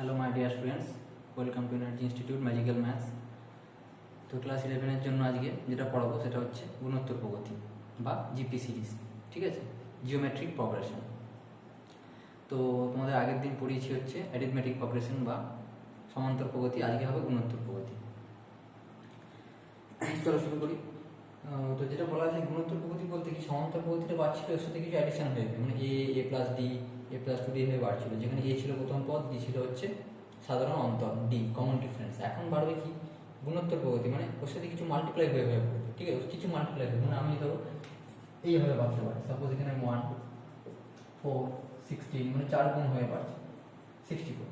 Hello my dear students, welcome to energy institute magical maths. তো class 11-এর জন্য আজকে যেটা পড়াবো সেটা হচ্ছে গুণোত্তর প্রগতি বা জিপি সিরিজ, ঠিক আছে, জিওমেট্রিক প্রগ্রেশন। তো তোমাদের আগের দিন পড়িয়েছি হচ্ছে অ্যারিথমেটিক প্রগ্রেশন বা সমান্তর প্রগতি, আজকে হবে গুণোত্তর প্রগতি। চলো শুরু করি। তো যেটা বলা আছে গুণোত্তর প্রগতি বলতে কি, সমান্তর প্রগতিটা বাড়ছিল, এর সাথে কিছু অ্যাডিশন হয়ে যাবে, মানে এ প্লাস ডি, এ প্লাস টু ডি হয়ে বাড়ছিল, যেখানে এ ছিল প্রথম পদ, ডি ছিল হচ্ছে সাধারণ অন্তর, ডি কমন ডিফারেন্স। এখন বাড়বে কি গুণোত্তর প্রগতি, মানে ওর সাথে কিছু মাল্টিপ্লাই হয়ে পড়বে, ঠিক আছে, কিছু মাল্টিপ্লাই হবে, মানে আমি ধরো এইভাবে বাড়তে পারি, সাপোজ এখানে 1 4 16, মানে 4 গুণ হয়ে বাড়ছে 64।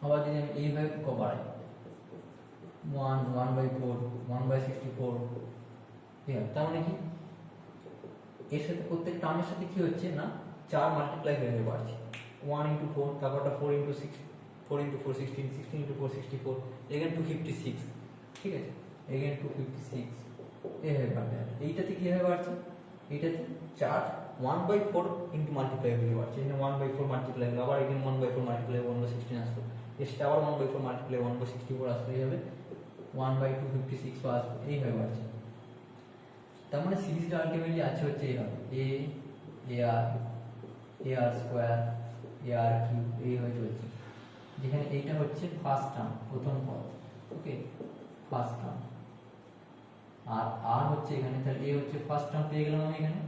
আবার যদি আমি এইভাবে বাড়াই 1/4 1/64, ঠিক আছে, তার মানে কি এর সাথে প্রত্যেক টার্মের সাথে কি হচ্ছে না 4 মাল্টিপ্লাই হয়ে বাড়ছে। 1 × 4, তারপরটা 4 × 6, 4 × 4 16, 16 × 4 64, এগেন 256, ঠিক আছে, এগেন 256, এইভাবে বাড়বে। এইটাতে কীভাবে বাড়ছে, এইটাতে 4 1/4 ইন্টু মাল্টিপ্লাই হয়ে বাড়ছে, এখানে 1/4 মাল্টিপ্লাই হলো, আবার এখানে 1/4 মাল্টিপ্লাই 1/16 আসলো, এসে আবার 1/4 মাল্টিপ্লাই 1/64 আসলে এইভাবে 1/256 আসবে, এইভাবে বাড়ছে। তার মানে সিরিজটা আলটিমেটলি আছে হচ্ছে এইভাবে আর স্কোয়ার আর কিউব, এইভাবে চলছে, যেখানে এইটা হচ্ছে ফার্স্ট টার্ম, প্রথম পদ, ওকে, ফার্স্ট টার্ম, আর হচ্ছে এখানে, তাহলে এ হচ্ছে ফার্স্ট টার্ম পেয়ে গেলাম আমি এখানে,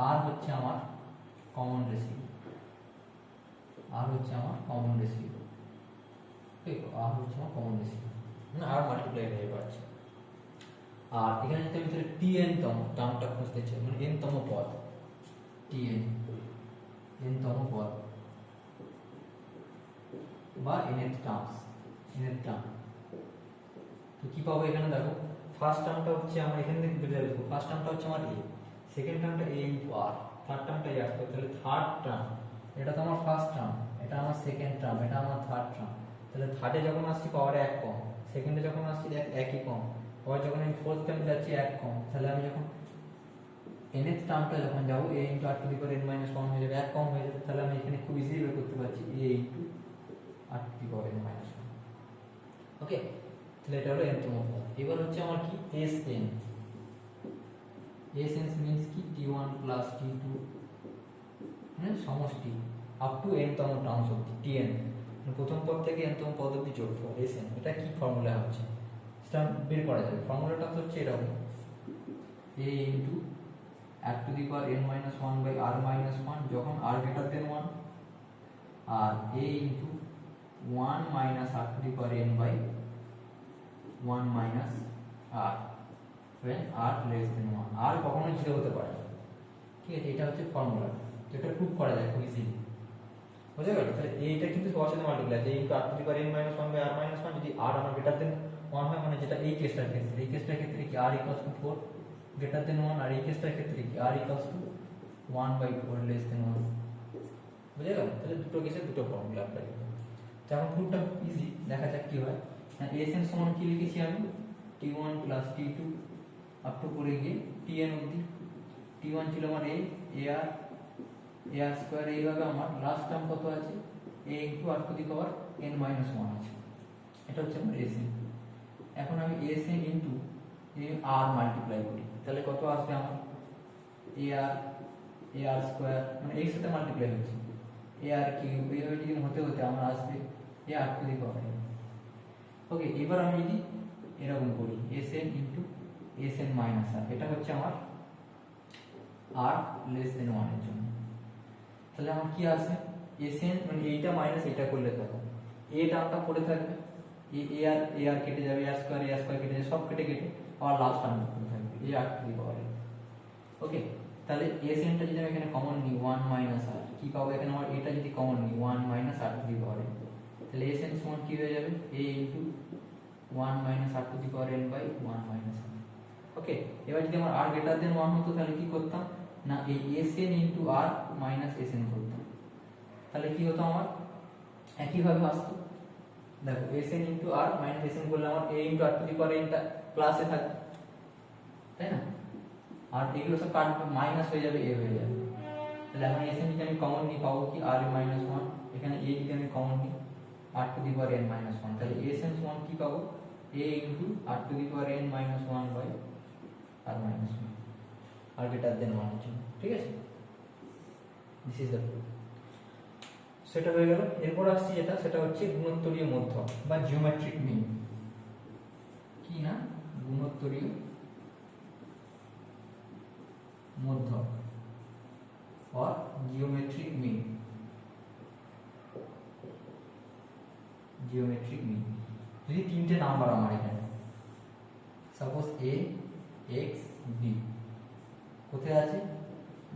আর হচ্ছে আমার কমন রেসিপিউ, আর হচ্ছে আমার কমন রেসিপিউ, ঠিক, আর হচ্ছে আমার কমন রেসিপিউ, মানে আর মাল্টিপ্লাই হয়ে পারছে। আর এখানে যদি আমি তাহলে টিএন তম টার্মটা খুঁজতে চাই, মানে এন তম পদ, টিএন এন তম পদ বা nth টার্ম, তো কি পাবো এখানে দেখো, ফার্স্ট টার্মটা হচ্ছে আমার এখানে বেরিয়ে যাবে, ফার্স্ট টার্মটা হচ্ছে আমার এ, সেকেন্ড টার্মটা এ ইনটু আর, থার্ড টার্মটা এ আসবে, তাহলে থার্ড টার্ম, এটা তো আমার ফার্স্ট টার্ম, এটা আমার সেকেন্ড টার্ম, এটা আমার থার্ড টার্ম, তাহলে থার্ডে যখন আসছি পাওয়ারে 1 কম, সেকেন্ডে যখন আসছি একই কম, আবার যখন আমি ফোর্থ টার্ম যাচ্ছি 1 কম, তাহলে আমি যখন nth টার্মটা যখন যাবো a into r to the power n minus 1 হয়ে যাবে, 1 কম হয়ে যাবে, তাহলে আমি এখানে খুব ইজিলি বের করতে পারছি a into r to the power n minus 1, ওকে। তাহলে এটা হলো nতম পদ। এবার হচ্ছে আমার কি Sn, Sn মিন্স কি t1 প্লাস t2, মানে সমষ্টি আপ টু nতম টার্মস অবধি, tn, প্রথম পদ থেকে nতম পদ অবধি যোগফল Sn। এটা কি ফর্মুলা হচ্ছে সেটা বের করা যাবে, ফর্মুলাটা হচ্ছে এরকম, a into r to the power n minus 1 by r minus 1 যখন r গ্রেটার দেন 1, আর a into 1 minus r to the power n by 1 minus r when r less than 1, r কখনো 0 হতে পারে না, ঠিক আছে, এটা হচ্ছে ফর্মুলা, তো এটা প্রুভ করা যায় খুব ইজিলি, বুঝা গেল। তাহলে এইটা কিন্তু সবার সাথে মাল্টিপ্লাই, যে into r to the power n minus 1 by r minus 1, যদি r আমার গ্রেটার দেন 1 হয়, মানে যেটা এই কেসটার ক্ষেত্রে, এই কেসটার ক্ষেত্রে কি r equals to 4 greater than 1, আর এই কেসটার ক্ষেত্রে কি r equals to 1/4 less than 1, বুঝা গেল। তাহলে দুটো কেসে দুটো ফর্মুলা অ্যাপ্লাই করব। এখন প্রুফটা ইজি, দেখা যাক কি হয়। Sn সমান কি লিখেছি আমি, t1 plus t2 up to করে গিয়ে tn অবধি, t1 ছিল আমার ar স্কয়ার, এইভাবে আমার লাস্ট টার্ম কত আছে a into r to the power n minus 1 আছে, এটা হচ্ছে আমার Sn। এখন আমি Sn ইনটু আর মাল্টিপ্লাই করি, তাহলে কত আসবে আমার ar স্কয়ার, মানে এর সাথে মাল্টিপ্লাই হচ্ছে ar কিউব, এইভাবে যদি হতে হতে আমার আসবে ar two the power n, ওকে। এবার আমি যদি এরকম করি Sn into Sn minus r, এটা হচ্ছে আমার r লেস দেন 1 এর জন্য, তাহলে আমার কি আসে Sn, মানে এইটা মাইনাস এটা করলে তখন a টার্মটা পড়ে থাকবে, ar কেটে যাবে, আর স্কয়ার কেটে যাবে, সব কেটে কেটে আবার লাস্ট টার্মটা পড়ে থাকবে ar two the power n, ওকে। তাহলে Sn টা যদি আমি এখানে কমন নিই 1 মাইনাস r, কি পাবো এখানে আমার, এটা যদি কমন নিই 1 minus r to the power n, তাহলে Sn সমান কি হয়ে যাবে a into 1 minus r to the power n by 1 minus r, okay. এবার যদি আমার r গ্রেটার দেন 1 হতো, তাহলে কি করতাম না এই Sn into r minus Sn করতাম, তাহলে কি হতো আমার একইভাবে আসতো, দেখো Sn into r minus Sn করলে আমার a into r to the power n টা প্লাসে থাকবে, তাই না, আর এগুলো সব কাটবে, মাইনাস হয়ে যাবে, a হয়ে যাবে, তাহলে এখন Sn যদি আমি কমন নিই পাবো কি r মাইনাস 1, এখানে a যদি আমি কমন নিই r to the power n minus one. তাহলে এসএন সমান কি পাবো, a into r to the power n minus one by r minus one, আর গ্রেটার দেন ওয়ানের জন্য। ঠিক আছে, দিস ইজ দ্য প্রুফ। সেটা হয়ে গেল। এরপর আসছি যেটা, সেটা হচ্ছে গুণোত্তরীয় মধ্যক বা জিওমেট্রিক মিন। কি না, গুণোত্তরীয় মধ্যক or geometric mean, geometric mean। যদি তিনটে নাম্বার আমার এখানে সাপোজ a x b কোথায় আছে,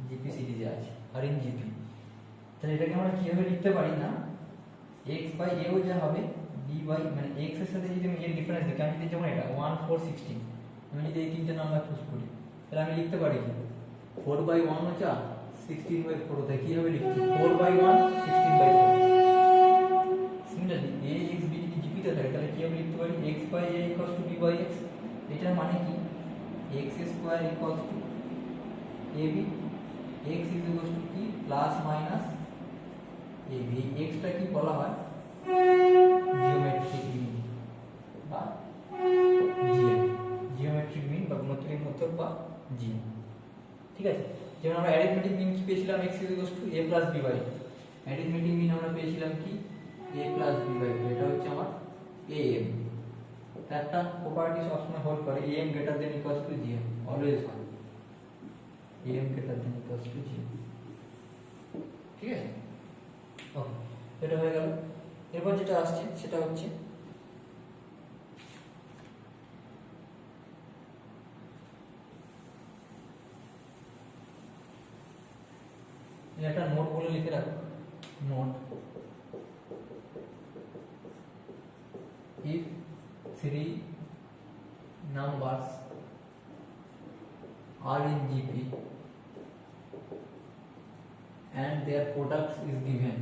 জিপি সিরিজে আছে আর ইন জিপি, তাহলে এটাকে আমরা কিভাবে লিখতে পারি না, x বাই a ও যা হবে b বাই, মানে x এর সাথে যদি আমি এর ডিফারেন্স দেখি, আমি যদি যেমন এটা 1 4 16, আমি যদি এই তিনটে নাম্বার চুজ করি, তাহলে আমি লিখতে পারি কি 4 বাই 1 হচ্ছে 16 বাই 4, তাই কিভাবে লিখছি 4 by 1 16 by 4। Similarly a x b যদি জিপিতে থাকে, তাহলে কিভাবে লিখতে পারি x by a equals to b by x। এটার মানে কি x square equals to ab, x is equals to কি প্লাস মাইনাস ab। x টা কি বলা হয়, জিওমেট্রিক মিন বা জিএম, জিওমেট্রিক মিন বা গুণোত্তরীয় মধ্যক বা জিএম। ঠিক আছে, যেমন আমরা অ্যারিথমেটিক মিন কি পেয়েছিলাম, x equals to a plus b by, arithmetic mean আমরা পেয়েছিলাম কি a প্লাস b বাই, এটা হচ্ছে আমার am। একটা প্রপার্টি সবসময় হোল্ড করে, am greater than equals to gm, always হয় am greater than equals to gm। ঠিক আছে, ওকে, এটা হয়ে গেল। এরপর যেটা আসছে সেটা হচ্ছে একটা নোট বলে লিখে রাখো, note if three numbers are in GP and their product is given,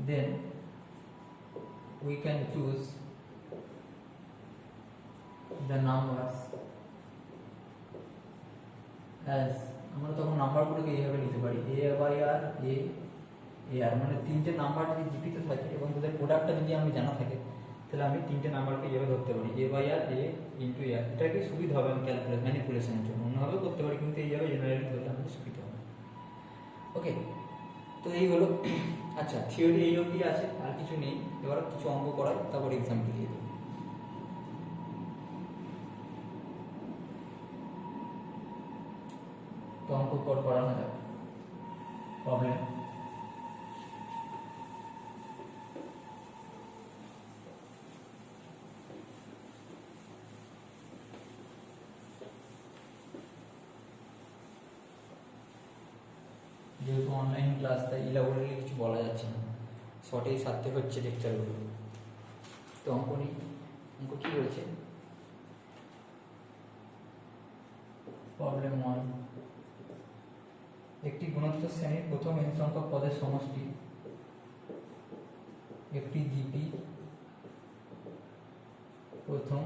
then we can choose the numbers as, আমরা তখন নাম্বারগুলোকে এইভাবে নিতে পারি a বাই আর a আর, মানে তিনটে নাম্বার যদি জিপিতে থাকে এবং তাদের প্রোডাক্টটা যদি আমি জানা থাকে, তাহলে আমি তিনটে নাম্বারকে এইভাবে ধরতে পারি a বাই আর a ইন্টু a। এটা কি সুবিধা হবে আমি ম্যানিপুলেশনের জন্য, অন্যভাবেও করতে পারি, কিন্তু এইভাবে জেনারেলি ধরলে আমাদের সুবিধা হবে। ওকে, তো এই হলো। আচ্ছা, থিওরি এই অবধি আছে, আর কিছু নেই। এবার কিছু অঙ্ক করাই, তারপর এক্সাম্পল দিয়ে দেবো। তো অঙ্ক করানো যাবে, প্রবলেম যেহেতু অনলাইন ক্লাস, তাই ইলাবোরেটলি কিছু বলা যাচ্ছে না, শর্টেই সারতে হচ্ছে লেকচারগুলো। তো অঙ্ক নেই, অঙ্ক কি বলছে, প্রবলেম 1, একটি গুণোত্তর শ্রেণীর প্রথম n সংখ্যক পদের সমষ্টি একটি জিপি প্রথম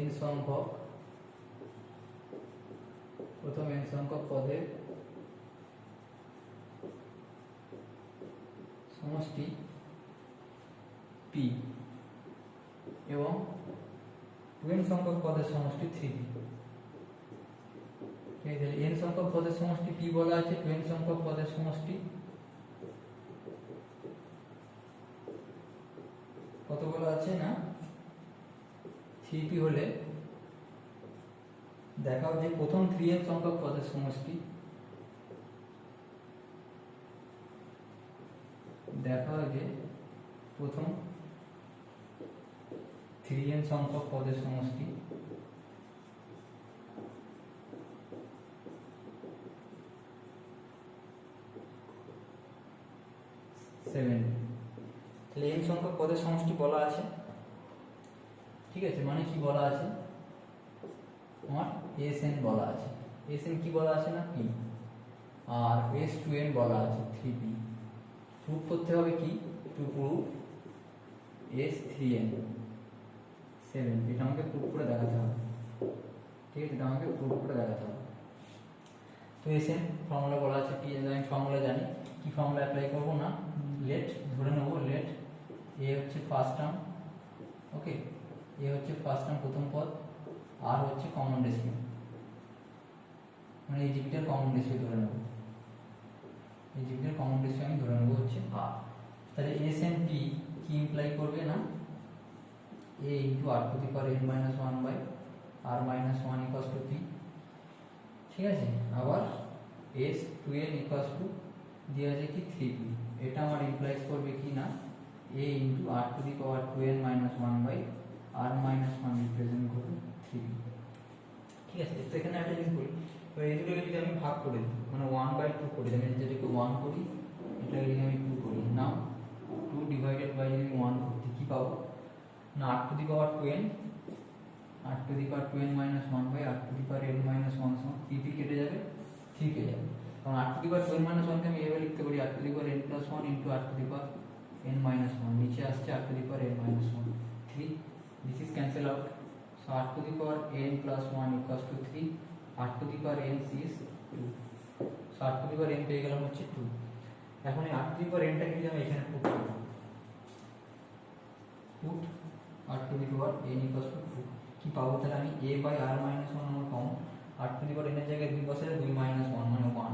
n সংখ্যক পদের সমষ্টি p এবং 2n সংখ্যক পদের সমষ্টি 3p। n সংখ্যক পদের সমষ্টি p বলা আছে, 2n সংখ্যক পদের সমষ্টি কত বলা আছে না 3p হলে দেখাও যে প্রথম 3n সংখ্যক পদের সমষ্টি, দেখাও যে প্রথম 3n সংখ্যক পদের সমষ্টি 7। তাহলে n সংখ্যক পদের সমষ্টি বলা আছে, ঠিক আছে, মানে কি বলা আছে আমার Sn বলা আছে, Sn কি বলা আছে না p, আর S2n বলা আছে 3p। প্রুফ করতে হবে কি, টু প্রুফ S3n 7, এটা আমাকে প্রুফ করে দেখাতে হবে। ঠিক আছে, এটা আমাকে প্রুভ করে দেখাতে হবে। তো এসএন ফর্মুলা বলা আছে, টি আমি ফর্মুলা জানি, কি ফর্মুলা অ্যাপ্লাই করবো না, লেট ধরে নেবো, লেট এ হচ্ছে ফার্স্ট টার্ম, ওকে, এ হচ্ছে ফার্স্ট টার্ম প্রথম পদ, আর হচ্ছে কমন রেশিও, মানে এই জিপিটার কমন রেশিও ধরে নেবো, এই জিপিটার কমন রেশিও আমি ধরে নেবো হচ্ছে আর। তাহলে এস এন পি কি ইমপ্লাই করবে না, a into r to the power n minus one by r minus one equals to P, ঠিক আছে। আবার S two n equals to দেওয়া আছে কি থ্রি পি, এটা আমার ইমপ্লাইজ করবে কি না a into r to the power two n minus one by r minus one represent করবে থ্রি পি, ঠিক আছে। তো এখানে একটা জিনিস করি, তো এই দুটোকে যদি আমি ভাগ করে দিই, মানে ওয়ান বাই টু করি, আমি যেটাকে ওয়ান করি এটাকে যদি আমি টু করি, নাও টু ডিভাইডেড বাই যদি ওয়ান করতে কি পাবো না, r to the power two n, r to the power two n minus one by r to the power n minus one সমান পি কেটে যাবে, থ্রি কেটে যাবে, কারণ r to the power two n minus ওয়ানকে আমি এভাবে লিখতে পারি r to the power n plus one into r to the power n minus one, নিচে আসছে r to the power n minus one, three, this is cancel out, so r to the power n plus one equals to three, r to the power n is two, so r to the power n পেয়ে গেলাম হচ্ছে two. এখন এই আর to the পাওয়ার এনটাকে যদি আমি এখানে put করব, put r to the power n equals to two, কি পাবো তাহলে আমি a by r minus one আমার common, r to the power এনের জায়গায় দুই বসালে দুই মাইনাস ওয়ান মানে ওয়ান,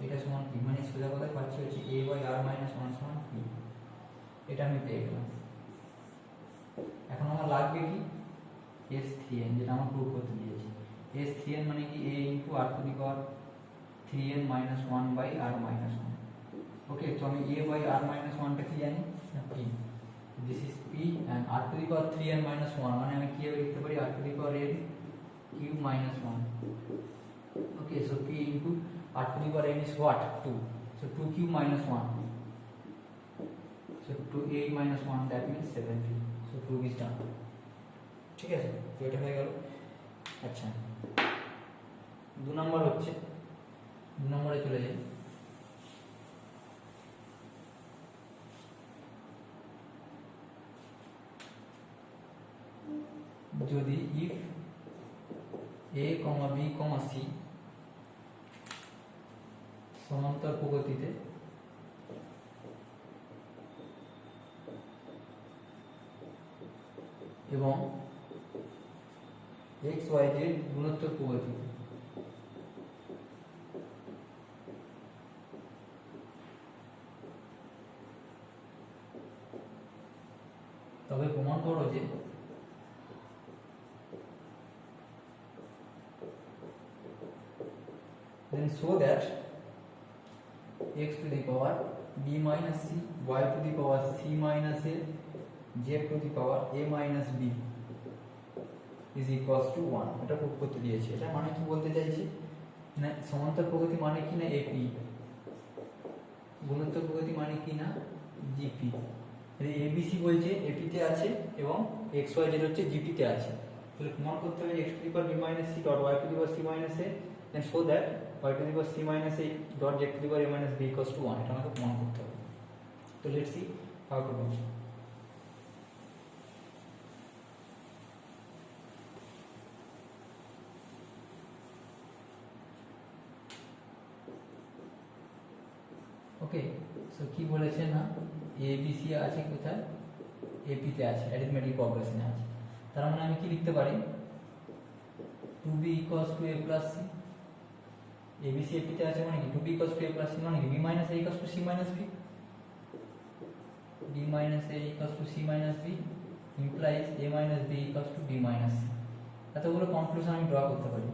এটা সমান কি, মানে সোজা কথায় পাচ্ছি হচ্ছে এ বাই আর মাইনাস ওয়ান সমান পি, এটা আমি পেয়ে গেলাম। এখন আমার লাগবে কি এস থ্রি এন, যেটা আমার প্রুভ করতে দিয়েছি, এস থ্রি এন মানে কি a into r to the power three n minus one by r minus one, okay. তো আমি এ বাই আর মাইনাস ওয়ানটা কি জানি না P, this is P, and r to the power three n minus one মানে আমি কিভাবে লিখতে পারি r to the power n cube minus one, okay. So P into r to the power n is what two, so two cube minus one, so two eight minus one that means seventy, so prove is done, ঠিক আছে। তো এটা হয়ে গেল। আচ্ছা, দু নম্বর হচ্ছে, দু নম্বরে চলে যাই, যদি if a comma b comma c সমান্তর প্রগতিতে এবং এক্স ওয়াই জেড গুণোত্তর প্রগতিতে, তবে প্রমাণ করো যে then show that x to the power b minus c, y to the power c minus a, z to the power a minus b is equals to 1, এটা prove করতে দিয়েছি। এটা মানে কি বলতে চাইছি না, সমান্তর প্রগতি মানে কি না এপি, গুণোত্তর প্রগতি মানে কি না জিপি, এবিসি বলছে এপিতে আছে এবং এক্স ওয়াই জেড হচ্ছে জিপিতে আছে, তাহলে প্রমাণ করতে হবে x to the power b minus c dot y to the power c minus a, then show that y to the power c minus a dot z to the power a minus b equals to 1, এটা আমাকে প্রমাণ করতে হবে। তো let's see how to do. Okay, so কি বলেছে না A B C আছে কোথায়, এপিতে আছে, অ্যারিথমেটিক প্রগ্রেশনে আছে, তার মানে আমি কি লিখতে পারি 2b equals to a plus c, abc এপিতে আছে মানে কি 2b equals to a plus c মানে কি b minus a equals to c minus b, b minus a equals to c minus b implies a minus b equals to b minus c, এতগুলো conclusion আমি draw করতে পারি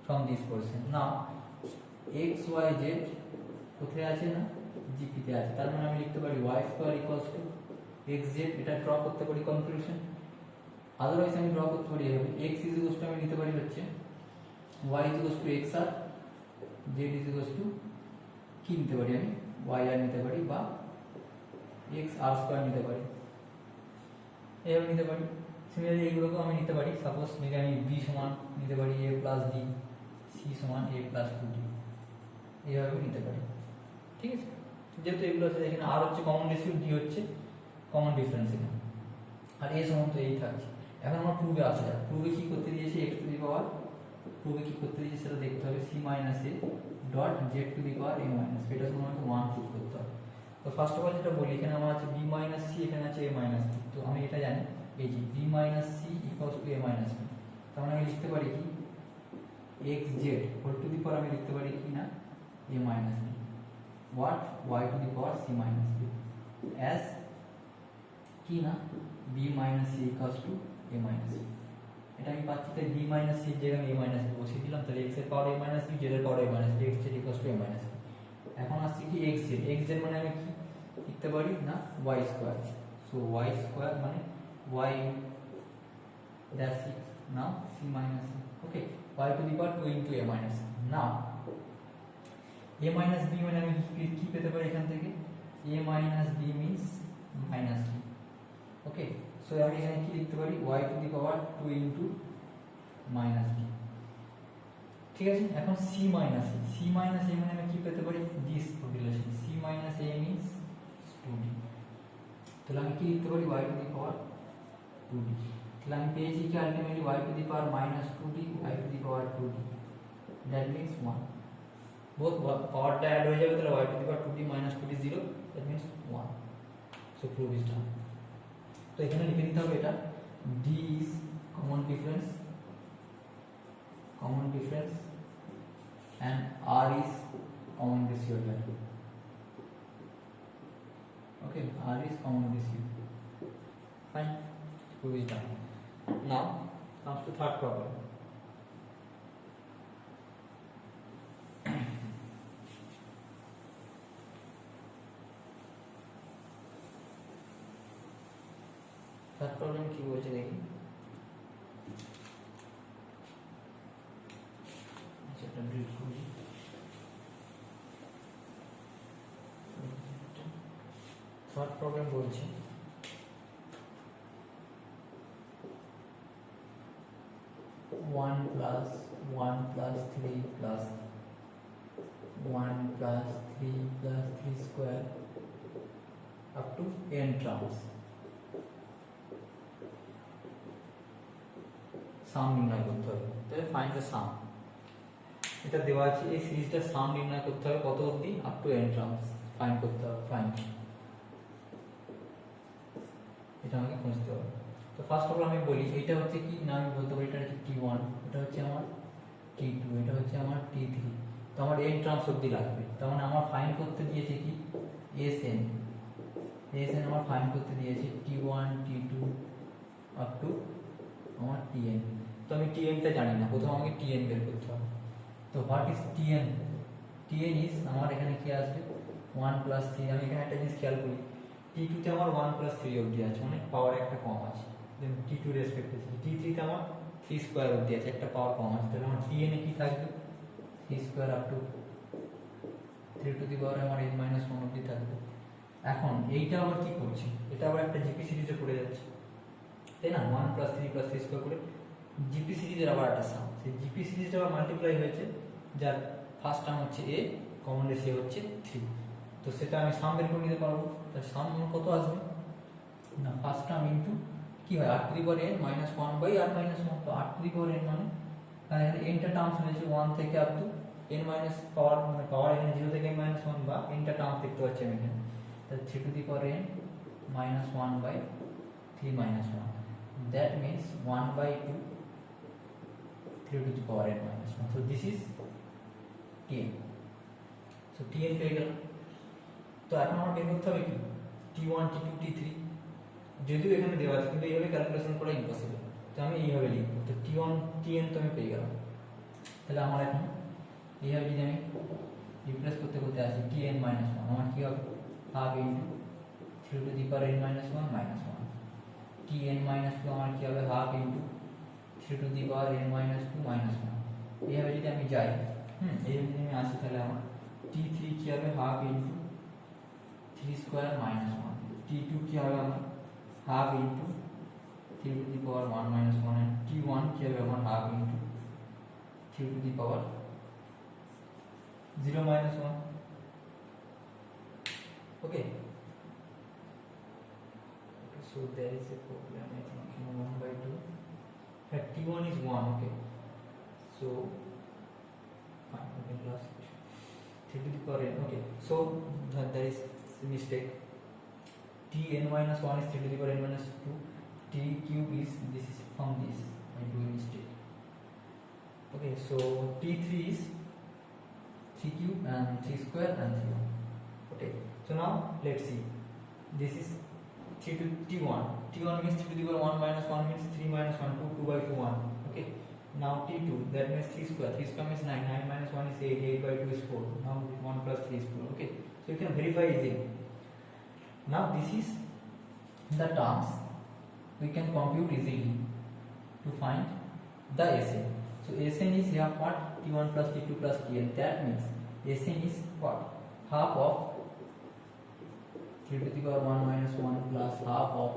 from this portion. Now x y z কোথায় আছে না জিপিতে আছে, তার মানে আমি লিখতে পারি y square equals two xz, এটা ড্র করতে পারি কনক্লুশন। আদারওয়াইজ আমি ড্র করতে পারি এভাবে x ইজ ইকুয়ালস টু আমি নিতে পারি হচ্ছে y is equals to x আর z ইজ ইকুয়ালস টু কি নিতে পারি আমি y আর নিতে পারি বা x r স্কয়ার নিতে পারি, এভাবে নিতে পারি। সিমিলারলি এগুলোকেও আমি নিতে পারি, সাপোজ যদি আমি b সমান নিতে পারি a প্লাস d, c সমান a প্লাস 2d, এইভাবে নিতে পারি, ঠিক আছে। যেহেতু এগুলো আছে এখানে আর হচ্ছে কমন রেশিও, d হচ্ছে কমন ডিফারেন্স এখানে, আর a সমান তো এই থাকছে, এখন আমরা প্রুফে আসা যাক। প্রুফে কি করতে দিয়েছে, x টু দি পাওয়ার, প্রুফে কি করতে দিয়েছে সেটা দেখতে হবে, c minus a dot z two the power a minus, এটা শুধুমাত্র 1 প্রুফ করতে হবে। তো ফার্স্ট অফ অল যেটা বলি, এখানে আমার আছে b মাইনাস c, এখানে আছে a মাইনাস b। তো আমি এটা জানি, এই যে b minus c equals to a minus b। তার মানে আমি লিখতে পারি কি xz হোল টু দি পাওয়ার, আমি লিখতে পারি কি না a minus b, what y two the power c minus b as কি না b minus c equals to a minus b। এটা আমি পাচ্ছি, তাই b মাইনাস c এর জায়গায় আমি a মাইনাস b বসিয়ে দিলাম, তাহলে x এর পাওয়ার a মাইনাস b, z এর পাওয়ার a minus b, xz equals to a minus b। এখন আসছে কি xz, xz মানে আমি কি লিখতে পারি না y square, so y square মানে y that's it, now c minus c, okay, y to the power 2 into a minus c। now a minus b মানে আমি কি পেতে পারি এখান থেকে, a minus b means minus b, okay. So আমি এখানে কি লিখতে পারি, y to the power 2 into minus b, ঠিক আছে। এখন c minus a, c minus a মানে আমি কি পেতে পারি, this relation c minus a means 2d, তাহলে আমি কি লিখতে পারি y to the power 2d, তাহলে আমি পেয়েছি কি ultimately y to the power minus 2d, y to the power 2d, that means 1, both পাওয়ারটা অ্যাড হয়ে যাবে, তাহলে y to the power 2d minus 2d 0, that means 1, so proof is done। তো এখানে লিখে দিতে হবে এটা d is common difference and r is common ratio value, okay, r is common ratio, fine, proof is done। now comes to third problem। Third problem কি বলছে দেখি, সেটা ব্রিফ করি। থার্ড প্রবলেম বলছে 1 plus 1 plus 3 plus 1 plus 3 plus 3 square up to n terms, সাম নির্ণয় করতে হবে, তাহলে ফাইন্ড দ্য সাম। এটা দেওয়া আছে, এই সিরিজটার সাম নির্ণয় করতে হবে কত অবধি, up to n terms find করতে হবে, ফাইন্ড, এটা আমাকে খুঁজতে হবে। তো ফার্স্ট অফ অল আমি বলি, এটা হচ্ছে কি না, আমি বলতে পারি এটা হচ্ছে t1, এটা হচ্ছে আমার t2, এটা হচ্ছে আমার t3, তো আমার n টার্মস অবধি লাগবে। তার মানে আমার ফাইন্ড করতে দিয়েছে কি sn, sn আমার ফাইন্ড করতে দিয়েছে t1 t2 আপ টু আমার tn। তো আমি tn টা জানি না, প্রথমে আমাকে tn বের করতে হবে। তো what is tn, tn is আমার এখানে কি আসবে 1 প্লাস 3, আমি এখানে একটা জিনিস খেয়াল করি, t2 তে আমার 1 প্লাস 3 অবধি আছে, মানে পাওয়ার একটা কম আছে, দেন t2 রেসপেক্টে t3 তে আমার 3 স্কয়ার অবধি আছে, একটা পাওয়ার কম আছে, তাহলে আমার tn এ কি থাকবে 3 square up to 3 to the power আমার n মাইনাস 1 অবধি থাকবে। এখন এইটা আবার কি করছি, এটা আবার একটা জিপি সিরিজে পড়ে যাচ্ছে, তাই না, 1 প্লাস 3 প্লাস 3 স্কয়ার করে জিপি সিরিজের আবার একটা সাম, সেই জিপি সিরিজটা আবার মাল্টিপ্লাই হয়েছে, যার ফার্স্ট টার্ম হচ্ছে a, কমন রেশিও হচ্ছে 3, তো সেটা আমি সাম বের করে নিতে পারবো। তার সাম কত আসবে না, ফার্স্ট টার্ম ইনটু কি হয় r to the power n minus 1 by r minus 1, তো r to the power n মানে কারণ এখানে n টা টার্মস হয়েছে 1 থেকে আপ টু n মাইনাস পাওয়ার, মানে পাওয়ার এখানে 0 থেকে n মাইনাস 1 বা n টা টার্মস দেখতে পাচ্ছি আমি এখানে, তাহলে 3 to the power n minus 1 by 3 minus 1, that means 1 by 2 3 to the power n minus 1, so this is tn, so tn পেয়ে গেল। তো এখন আমরা বের করতে হবে কি t1 t2 t3, যদিও এখানে দেওয়া আছে কিন্তু এইভাবে ক্যালকুলেশন করা ইম্পসিবল, তো আমি এইভাবে লিখব। তো t1 tn তো আমি পেয়ে গেলাম, তাহলে আমার এখন এইভাবে যদি আমি রিপ্লেস করতে করতে আসি tn minus 1, আমার কি হবে half into 3 to the power n minus 1 minus 1, tn minus 2 আমার কি হবে half into 3 to the power n minus 2 minus 1, এইভাবে যদি আমি যাই, এইভাবে যদি আমি আসি, তাহলে আমার t3 কি হবে half into 3 square minus 1, t2 কি হবে আমার half into 3 to the power 1 minus 1, and t1 কি হবে আমার half into 3 to the power 0 minus 1, okay. So there is a problem, I think, 1 by 2. T1 is 1, okay. So fine, okay, last 3 to the power n, okay. So there is a mistake. Tn minus 1 is 3 to the power n minus 2. T cube is, this is from this, I do a mistake. Okay, so T3 is 3 cube and 3 square and 3 1. Okay, so now let's see. This is 3 to T1. T1 means 3 to the power 1 minus 1 means 3 minus 1, 2, 2 by 2, 1. Okay, now T2, that means 3 square. 3 square means 9. 9 minus 1 is 8. 8 by 2 is 4. Now 1 plus 3 is 4. Okay, so you can verify easily. Now this is the terms we can compute easily to find the Sn. So Sn is here what? T1 plus T2 plus Tn. That means Sn is what? Half of 3 to the power 1 minus 1 plus half of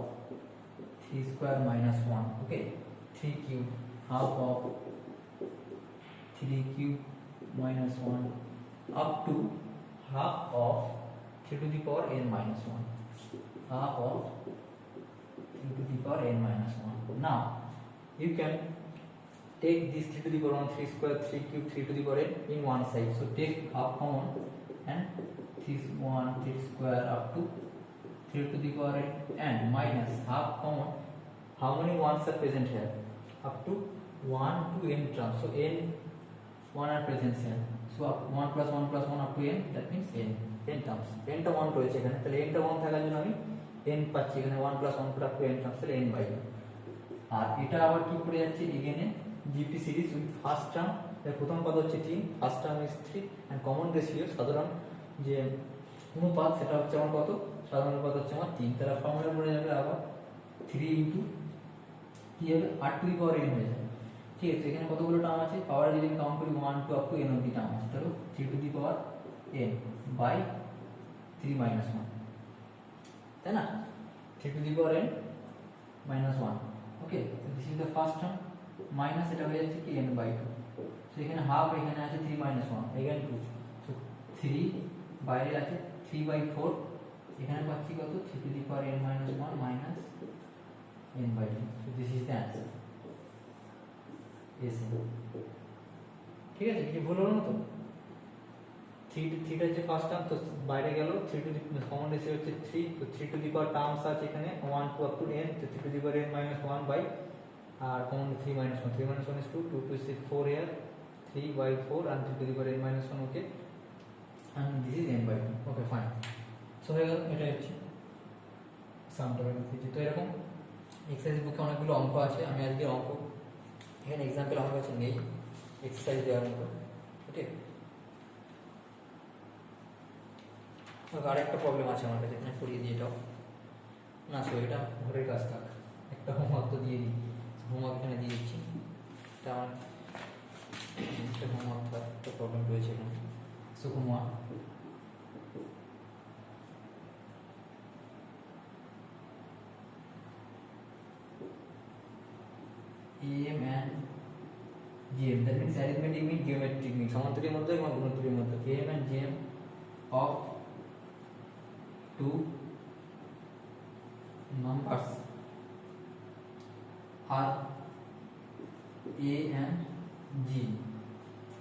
3 square minus 1. Okay, 3 cube, half of 3 cube minus 1 up to half of 3 to the power n minus 1. Half of 3 to the power n minus 1. Now you can take this 3 to the power 1, 3 square, 3 cube, 3 to the power n in one side. So take half common and 3 1 3 square up to 3 to the power n minus half common. How many ones are present here? Up to 1 to n terms. So n 1 are present here. So up 1 plus 1 plus 1 up to n, that means n terms. n টা 1 রয়েছে এখানে, তাহলে n টা 1 থাকার জন্য আমি n পাচ্ছি এখানে 1 plus 1 up to n terms, তাহলে n by 2. আর এটা আবার কি করে যাচ্ছে এখানে GP series with first term. এর প্রথম পদ হচ্ছে 3, first term is 3 and common ratio সাধারণ যে অনুপাত সেটা হচ্ছে আমার কত? সাধারণ অনুপাত হচ্ছে আমার 3। তাহলে ফর্মুলা পড়ে যাবে আবার 3 ইনটু কি হবে 8 টু দি পাওয়ার n হয়ে যাবে। ঠিক আছে, এখানে কতগুলো টার্ম আছে? পাওয়ার যদি আমি কাউন্ট করি 1 2 আপ টু n অবধি টার্ম আছে, তাহলে 3 to the power n by 3 minus 1, তাই না? 3 to the power n minus 1। Okay, this is the first term minus এটা হয়ে যাচ্ছে কি n বাই 2। সো এখানে হাফ, এখানে আছে 3 মাইনাস 1, এখানে 2। সো 3 বাইরে আছে 3 বাই 4, এখানে পাচ্ছি কত? 3 to the power n minus 1 minus n by 2. So this is the answer. Yes. ঠিক আছে, কিছু ভুল হলো না তো? 3 টা যে ফার্স্ট টার্ম তো বাইরে গেল, 3 টু দি কমন রেশিও হচ্ছে 3, তো 3 টু দি পাওয়ার টার্মস আছে এখানে 1 2 up to n, তো 3 to the power n minus 1 by আর কমন 3 minus 1, 3 minus 1 is 2, 2 is 4 here, 3 by 4 and 3 to the power n minus 1. Okay, and this is n by 2. Okay, fine. So হয়ে গেল, এটা হচ্ছে সামটা বের করতে। তো এরকম এক্সারসাইজ বুকে অনেকগুলো অঙ্ক আছে, আমি আজকে অঙ্ক এখানে एग्जांपल আমার কাছে নেই এক্সারসাইজ দেওয়ার মতো। ওকে, আর একটা প্রবলেম আছে আমার কাছে, এখানে করিয়ে দিয়ে এটাও না, সো এটা ঘরের কাজ থাক, একটা হোমওয়ার্ক তো দিয়ে দিই, হোমওয়ার্ক এখানে দিয়ে দিচ্ছি। এটা আমার একটা হোমওয়ার্ক থাক, একটা প্রবলেম রয়েছে এখানে। So homework AM and GM, that means arithmetic mean, geometric mean, সমান্তরিক মধ্যে এবং গুণোত্তরের মধ্যে। AM and GM of two numbers are A and G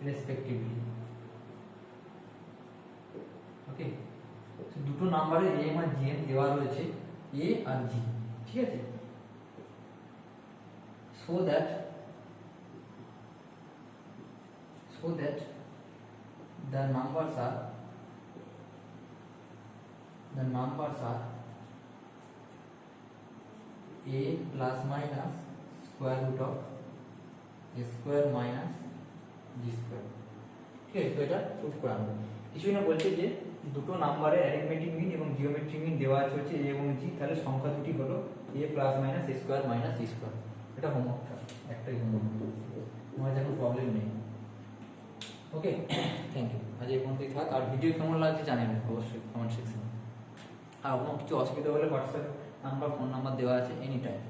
respectively. Okay, so দুটো নাম্বারে AM আর GM দেওয়া রয়েছে, A আর G, ঠিক আছে? So that the numbers are A plus minus square root of A square minus G square. ঠিক আছে, তো এটা প্রুফ করা হবে। কিছুই না, বলছে যে দুটো নাম্বারে অ্যারিথমেটিক মিন এবং জিওমেট্রিক মিন দেওয়া আছে হচ্ছে A এবং G, তাহলে সংখ্যা দুটি হলো A plus minus A square minus G square. এটা হোমওয়ার্কটা, একটাই হোমওয়ার্ক, তোমার কোনো প্রবলেম নেই। ওকে, থ্যাংক ইউ। আজ এই পর্যন্তই থাক। আর ভিডিও কেমন লাগছে জানাবেন অবশ্যই কমেন্ট সেকশনে। আর কোনো কিছু অসুবিধা হলে হোয়াটসঅ্যাপ নাম্বার, ফোন নাম্বার দেওয়া আছে, এনি টাইম।